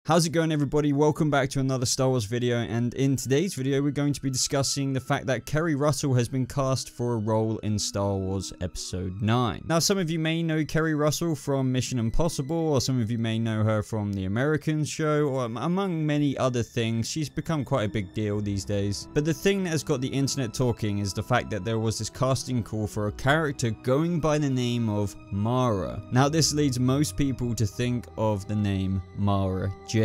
How's it going, everybody? Welcome back to another Star Wars video, and in today's video we're going to be discussing the fact that Kerri Russel has been cast for a role in Star Wars Episode 9. Now, some of you may know Kerri Russel from Mission Impossible, or some of you may know her from The Americans show, or among many other things. She's become quite a big deal these days. But the thing that has got the internet talking is the fact that there was this casting call for a character going by the name of Mara. Now, this leads most people to think of the name Mara Jade.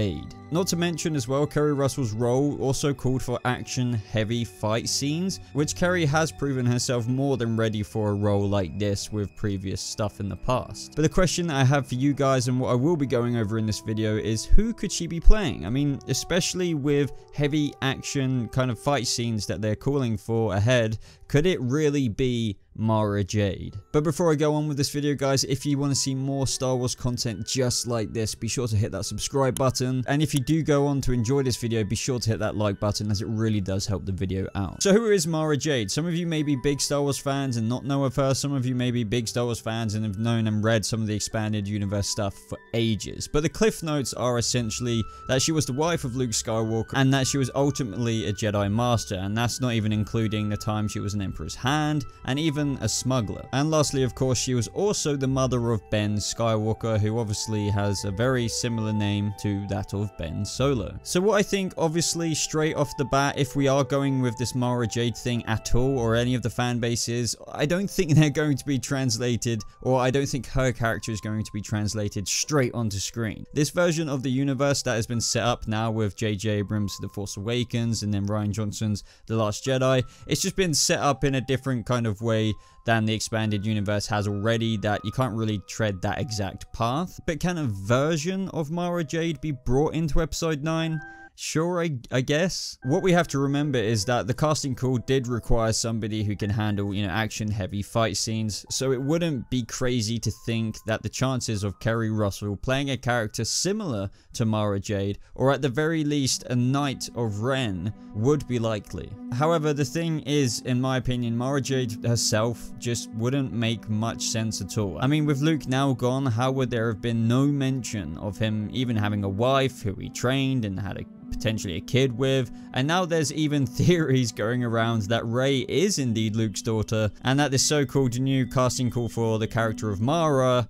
Not to mention as well, Kerri Russell's role also called for action-heavy fight scenes, which Kerri has proven herself more than ready for a role like this with previous stuff in the past. But the question that I have for you guys, and what I will be going over in this video, is who could she be playing? I mean, especially with heavy action kind of fight scenes that they're calling for ahead, could it really be Mara Jade? But before I go on with this video, guys, if you want to see more Star Wars content just like this, be sure to hit that subscribe button. And if you do go on to enjoy this video, be sure to hit that like button, as it really does help the video out. So who is Mara Jade? Some of you may be big Star Wars fans and not know of her. Some of you may be big Star Wars fans and have known and read some of the expanded universe stuff for ages. But the cliff notes are essentially that she was the wife of Luke Skywalker and that she was ultimately a Jedi Master. And that's not even including the time she was an Emperor's Hand and even a smuggler. And lastly, of course, she was also the mother of Ben Skywalker, who obviously has a very similar name to that of Ben Solo. So what I think, obviously, straight off the bat, if we are going with this Mara Jade thing at all, or any of the fan bases, I don't think they're going to be translated, or I don't think her character is going to be translated straight onto screen. This version of the universe that has been set up now with J.J. Abrams' The Force Awakens and then Rian Johnson's The Last Jedi, it's just been set up in a different kind of way than the expanded universe has already, that you can't really tread that exact path. But can a version of Mara Jade be brought into Episode 9? Sure, I guess. What we have to remember is that the casting call did require somebody who can handle, action-heavy fight scenes, so it wouldn't be crazy to think that the chances of Kerri Russell playing a character similar to Mara Jade, or at the very least a Knight of Ren, would be likely. However, the thing is, in my opinion, Mara Jade herself just wouldn't make much sense at all. I mean, with Luke now gone, how would there have been no mention of him even having a wife who he trained and had potentially a kid with? And now there's even theories going around that Rey is indeed Luke's daughter, and that this so-called new casting call for the character of Mara,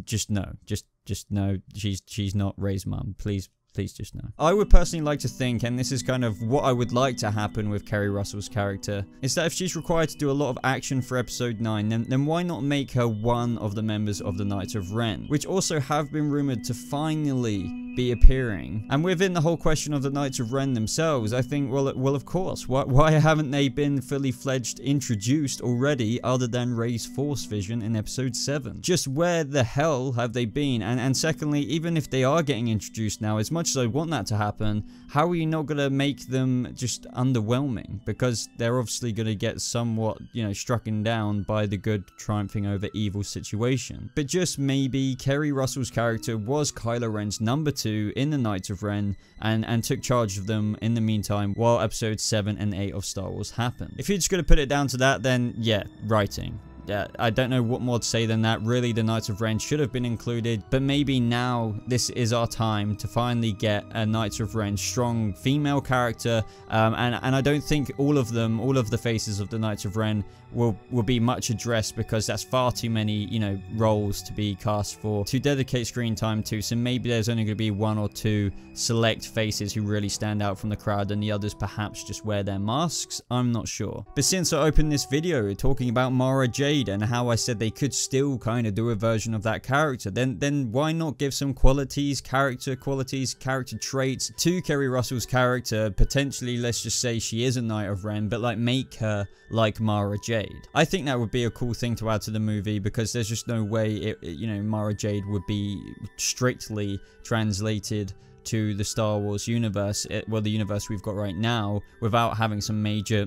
just no, she's not Rey's mum. Please just know. I would personally like to think, and this is kind of what I would like to happen with Kerri Russell's character, is that if she's required to do a lot of action for Episode 9, then why not make her one of the members of the Knights of Ren, which also have been rumored to finally be appearing. And within the whole question of the Knights of Ren themselves, I think, well of course, why haven't they been fully fledged introduced already, other than Rey's Force vision in Episode 7? Just where the hell have they been? And secondly, even if they are getting introduced now, as much as I want that to happen, how are you not going to make them just underwhelming? Because they're obviously going to get somewhat, strucken down by the good triumphing over evil situation. But just maybe Kerri Russell's character was Kylo Ren's number 2 in the Knights of Ren and took charge of them in the meantime while Episodes 7 and 8 of Star Wars happened. If you're just going to put it down to that, then yeah, writing. Yeah, I don't know what more to say than that. Really, the Knights of Ren should have been included, but maybe now this is our time to finally get a Knights of Ren strong female character, and I don't think all of the faces of the Knights of Ren will be much addressed, because that's far too many, roles to be cast for, to dedicate screen time to. So maybe there's only going to be one or two select faces who really stand out from the crowd, and the others perhaps just wear their masks. I'm not sure. But since I opened this video talking about Mara Jade and how I said they could still kind of do a version of that character, then why not give some character traits to Kerri Russell's character? Potentially, let's just say she is a Knight of Ren, but like make her like Mara Jade. I think that would be a cool thing to add to the movie, because there's just no way Mara Jade would be strictly translated to the Star Wars universe, well, the universe we've got right now, without having some major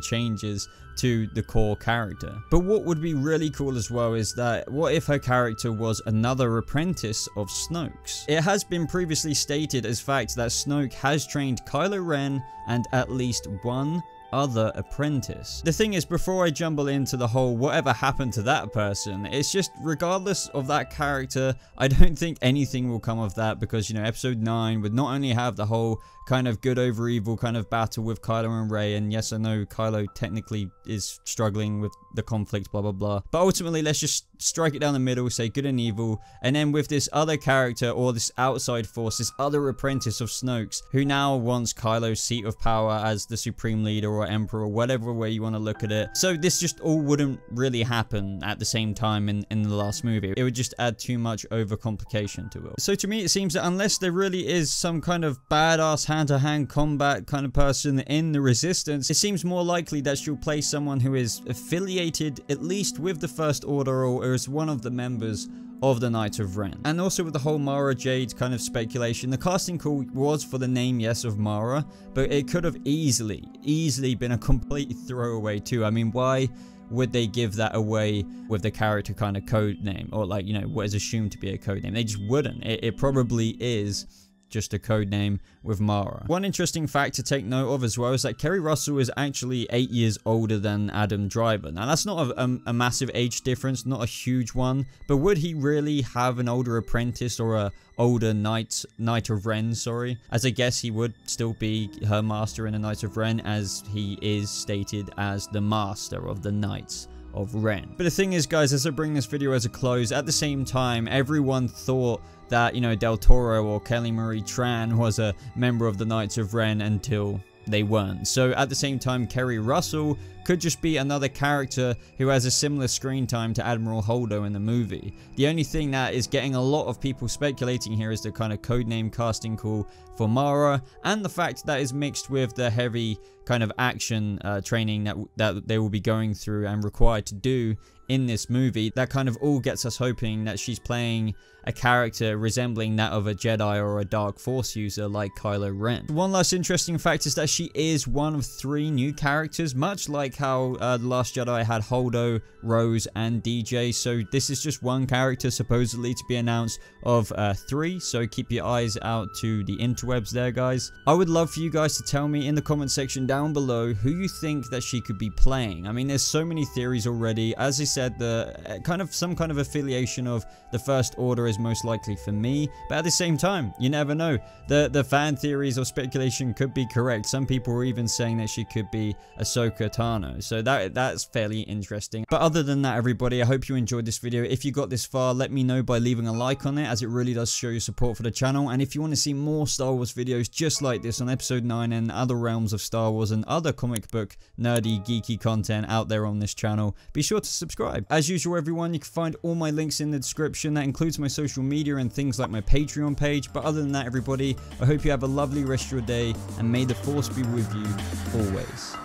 changes to the core character. But what would be really cool as well is that, what if her character was another apprentice of Snoke's? It has been previously stated as fact that Snoke has trained Kylo Ren and at least one other apprentice. The thing is, before I jumble into the whole whatever happened to that person, it's just regardless of that character, I don't think anything will come of that, because, you know, episode 9 would not only have the whole kind of good over evil kind of battle with Kylo and Rey, and yes, I know Kylo technically is struggling with the conflict, blah blah blah, but ultimately let's just strike it down the middle, say good and evil, and then with this other character, or this outside force, this other apprentice of Snoke's, who now wants Kylo's seat of power as the supreme leader or emperor, or whatever way you want to look at it. So this just all wouldn't really happen at the same time in the last movie. It would just add too much overcomplication to it. So to me, it seems that unless there really is some kind of badass hand-to-hand combat kind of person in the Resistance, it seems more likely that she'll play someone who is affiliated at least with the First Order, or is one of the members of the Knights of Ren. And also with the whole Mara Jade kind of speculation, the casting call was for the name, yes, of Mara, but it could have easily been a complete throwaway too. I mean, why would they give that away with the character kind of code name, or like, you know, what is assumed to be a code name? They just wouldn't. It probably is just a code name with Mara. One interesting fact to take note of as well is that Kerri Russel is actually 8 years older than Adam Driver. Now that's not a massive age difference, not a huge one, but would he really have an older apprentice or a older Knight of Ren, sorry? As I guess he would still be her master in the Knights of Ren, as he is stated as the master of the Knights of Ren. But the thing is, guys, as I bring this video as a close, at the same time, everyone thought that, you know, Del Toro or Kelly Marie Tran was a member of the Knights of Ren until they weren't. So at the same time, Kerri Russel could just be another character who has a similar screen time to Admiral Holdo in the movie. The only thing that is getting a lot of people speculating here is the kind of codename casting call for Mara, and the fact that is mixed with the heavy kind of action training that they will be going through and required to do in this movie. That kind of all gets us hoping that she's playing a character resembling that of a Jedi or a Dark Force user like Kylo Ren. One last interesting fact is that she is one of 3 new characters, much like how The Last Jedi had Holdo, Rose, and DJ. So this is just one character supposedly to be announced of 3, so keep your eyes out to the interwebs there, guys. I would love for you guys to tell me in the comment section down below who you think that she could be playing. I mean, there's so many theories already. As I said, the some kind of affiliation of the First Order is most likely for me, but at the same time, you never know. The fan theories or speculation could be correct. Some people were even saying that she could be Ahsoka Tano, so that's fairly interesting. But other than that, everybody, I hope you enjoyed this video. If you got this far, let me know by leaving a like on it, as it really does show your support for the channel. And if you want to see more Star Wars videos just like this on episode 9 and other realms of Star Wars and other comic book nerdy geeky content out there on this channel, be sure to subscribe. As usual, everyone, you can find all my links in the description. That includes my social media and things like my Patreon page. But other than that, everybody, I hope you have a lovely rest of your day, and may the Force be with you always.